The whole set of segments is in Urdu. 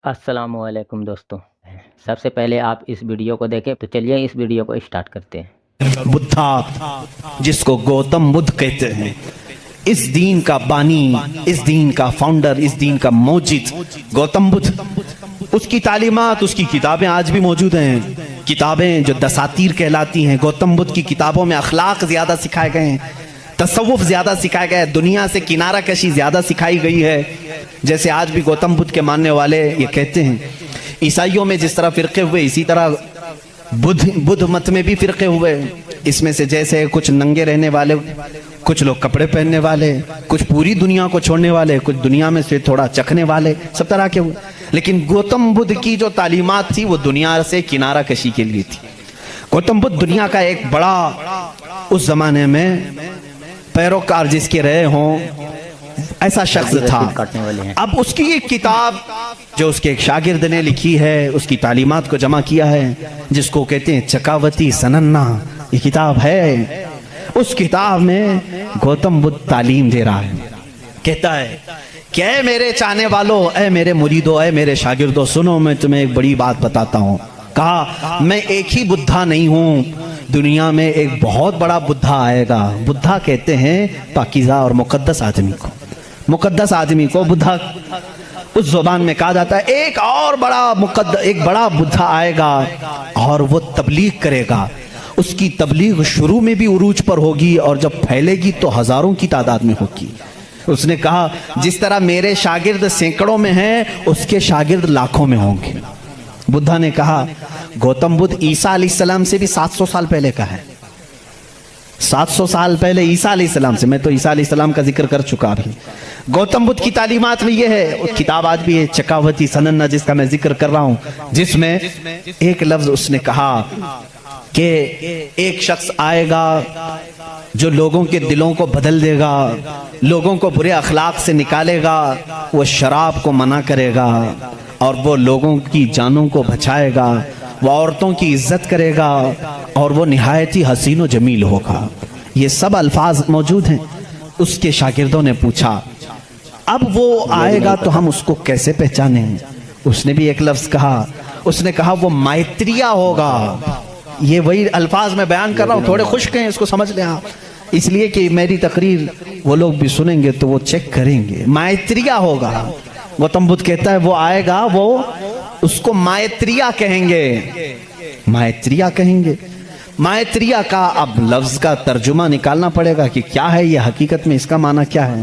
السلام علیکم دوستوں، سب سے پہلے آپ اس ویڈیو کو دیکھیں تو چلیے اس ویڈیو کو اسٹارٹ کرتے ہیں۔ بدھا جس کو گوتم بدھ کہتے ہیں، اس دین کا بانی، اس دین کا فاؤنڈر، اس دین کا موجد گوتم بدھ، اس کی تعلیمات، اس کی کتابیں آج بھی موجود ہیں۔ کتابیں جو دساتیر کہلاتی ہیں، گوتم بدھ کی کتابوں میں اخلاق زیادہ سکھائے گئے ہیں، تصوف زیادہ سکھایا گیا ہے، دنیا سے کنارہ کشی زیادہ سکھائی گئی ہے۔ جیسے آج بھی گوتم بدھ کے ماننے والے یہ کہتے ہیں، عیسائیوں میں جس طرح فرقے ہوئے اسی طرح بدھ مت میں بھی فرقے ہوئے۔ اس میں سے جیسے کچھ ننگے رہنے والے، کچھ لوگ کپڑے پہننے والے، کچھ پوری دنیا کو چھوڑنے والے، کچھ دنیا میں سے تھوڑا چکھنے والے، سب طرح کے ہوئے۔ لیکن گوتم بدھ کی جو تعلیمات تھی وہ دنیا سے کنارہ کشی کے لیے تھی۔ گوتم بدھ دنیا کا ایک بڑا اس زمانے میں پیروکار جس کے رہے ہوں ایسا شخص تھا۔ اب اس کی ایک کتاب جو اس کے ایک شاگرد نے لکھی ہے، اس کی تعلیمات کو جمع کیا ہے، جس کو کہتے ہیں چکاوتی سننا، یہ کتاب ہے۔ اس کتاب میں گوتم بدھ تعلیم دے رہا ہے، کہتا ہے کہ اے میرے چاہنے والوں، اے میرے مریدوں، اے میرے شاگردوں، سنو میں تمہیں ایک بڑی بات بتاتا ہوں۔ کہا میں ایک ہی بدھا نہیں ہوں، دنیا میں ایک بہت بڑا بدھا آئے گا۔ بدھا کہتے ہیں پاکیزہ اور مقدس آدمی کو، مقدس آدمی کو بدھا اس زبان میں کہا جاتا ہے۔ ایک بڑا بدھا آئے گا اور وہ تبلیغ کرے گا۔ اس کی تبلیغ شروع میں بھی عروج پر ہوگی اور جب پھیلے گی تو ہزاروں کی تعداد میں ہوگی۔ اس نے کہا جس طرح میرے شاگرد سینکڑوں میں ہیں، اس کے شاگرد لاکھوں میں ہوں گے۔ بدھا نے کہا گوتم بدھ عیسیٰ علیہ السلام سے بھی 700 سال پہلے کا ہے۔ 700 سال پہلے عیسیٰ علیہ السلام سے، میں تو عیسیٰ علیہ السلام کا ذکر کر چکا بھی۔ گوتم بدھ کی تعلیمات میں یہ ہے، کتاب آج بھی ہے چکاوتی سننا جس کا میں ذکر کر رہا ہوں، جس میں ایک لفظ اس نے کہا کہ ایک شخص آئے گا جو لوگوں کے دلوں کو بدل دے گا، لوگوں کو برے اخلاق سے نکالے گا، وہ شراب کو منع کرے گا اور وہ لوگوں کی جانوں کو بچائے گا، وہ عورتوں کی عزت کرے گا اور وہ نہایت ہی حسین و جمیل ہوگا۔ یہ سب الفاظ موجود ہیں۔ اس کے شاگردوں نے پوچھا اب وہ آئے گا تو ہم اس کو کیسے پہچانیں؟ اس نے بھی ایک لفظ کہا، اس نے کہا وہ مائتریہ ہوگا۔ یہ وہی الفاظ میں بیان کر رہا ہوں، تھوڑے خشک ہیں، اس کو سمجھ لیں آپ، اس لیے کہ میری تقریر وہ لوگ بھی سنیں گے تو وہ چیک کریں گے۔ مائتریہ ہوگا۔ گوتم بدھ کہتا ہے وہ آئے گا، وہ اس کو مائتریہ کہیں گے، مائتریہ کہیں گے۔ مائتریہ کا اب لفظ کا ترجمہ نکالنا پڑے گا کہ کیا ہے یہ، حقیقت میں اس کا معنی کیا ہے۔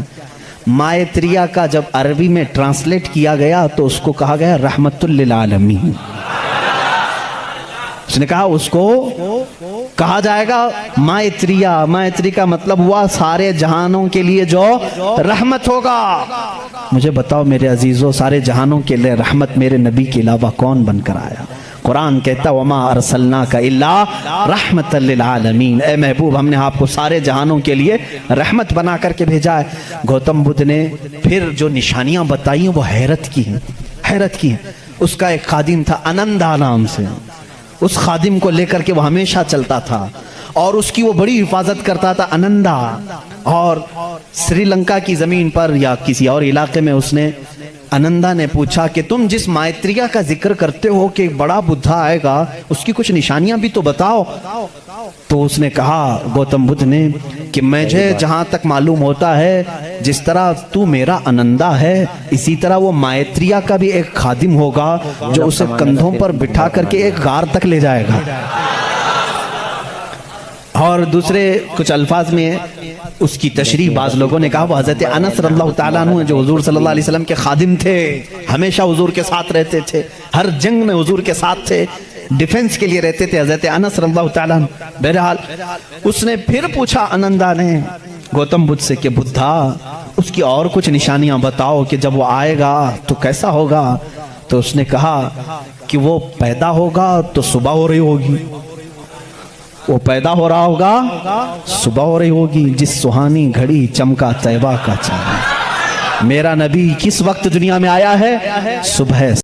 مائتریہ کا جب عربی میں ٹرانسلیٹ کیا گیا تو اس کو کہا گیا رحمت للعالمین۔ اس نے کہا اس کو کہا جائے گا مائتریہ۔ مائتری کا مطلب ہوا سارے جہانوں کے لیے جو رحمت ہوگا۔ مجھے بتاؤ میرے عزیزوں، سارے جہانوں کے لیے رحمت میرے نبی کے علاوہ کون بن کر آیا؟ قرآن کہتا وما ارسلناک الا رحمت للعالمین، اے محبوب ہم نے آپ کو سارے جہانوں کے لیے رحمت بنا کر کے بھیجا ہے۔ گوتم بدھ نے پھر جو نشانیاں بتائی ہیں وہ حیرت کی ہیں، حیرت کی ہیں۔ اس کا ایک خادم تھا انندا نام سے، اس خادم کو لے کر کے وہ ہمیشہ چلتا تھا اور اس کی وہ بڑی حفاظت کرتا تھا انندا۔ اور سری لنکا کی زمین پر یا کسی اور علاقے میں اس نے انندا نے پوچھا کہ تم جس مائتریہ کا ذکر کرتے ہو کہ ایک بڑا بدھا آئے گا، اس کی کچھ نشانیاں بھی تو بتاؤ۔ تو اس نے کہا گوتم بدھ نے کہ مجھے جہاں تک معلوم ہوتا ہے جس طرح تو میرا انندا ہے، اسی طرح وہ مائتریہ کا بھی ایک خادم ہوگا جو اسے کندھوں پر بٹھا کر کے ایک غار تک لے جائے گا۔ اور دوسرے کچھ الفاظ میں اس کی تشریح بعض لوگوں نے کہا وہ حضرت انس رضی اللہ تعالیٰ عنہ جو حضور صلی اللہ علیہ وسلم کے خادم تھے، ہمیشہ حضور کے ساتھ رہتے تھے، ہر جنگ میں حضور کے ساتھ تھے، ڈیفنس کے لیے رہتے تھے حضرت انس رضی اللہ تعالیٰ عنہ۔ بہرحال اس نے پھر پوچھا انندا نے گوتم بدھ سے کہ بدھا اس کی اور کچھ نشانیاں بتاؤ کہ جب وہ آئے گا تو کیسا ہوگا؟ تو اس نے کہا کہ وہ پیدا ہوگا تو صبح ہو رہی ہوگی، وہ پیدا ہو رہا ہوگا صبح ہو رہی ہوگی، جس سہانی گھڑی چمکا طیبہ کا چاند۔ میرا نبی کس وقت دنیا میں آیا ہے؟ صبح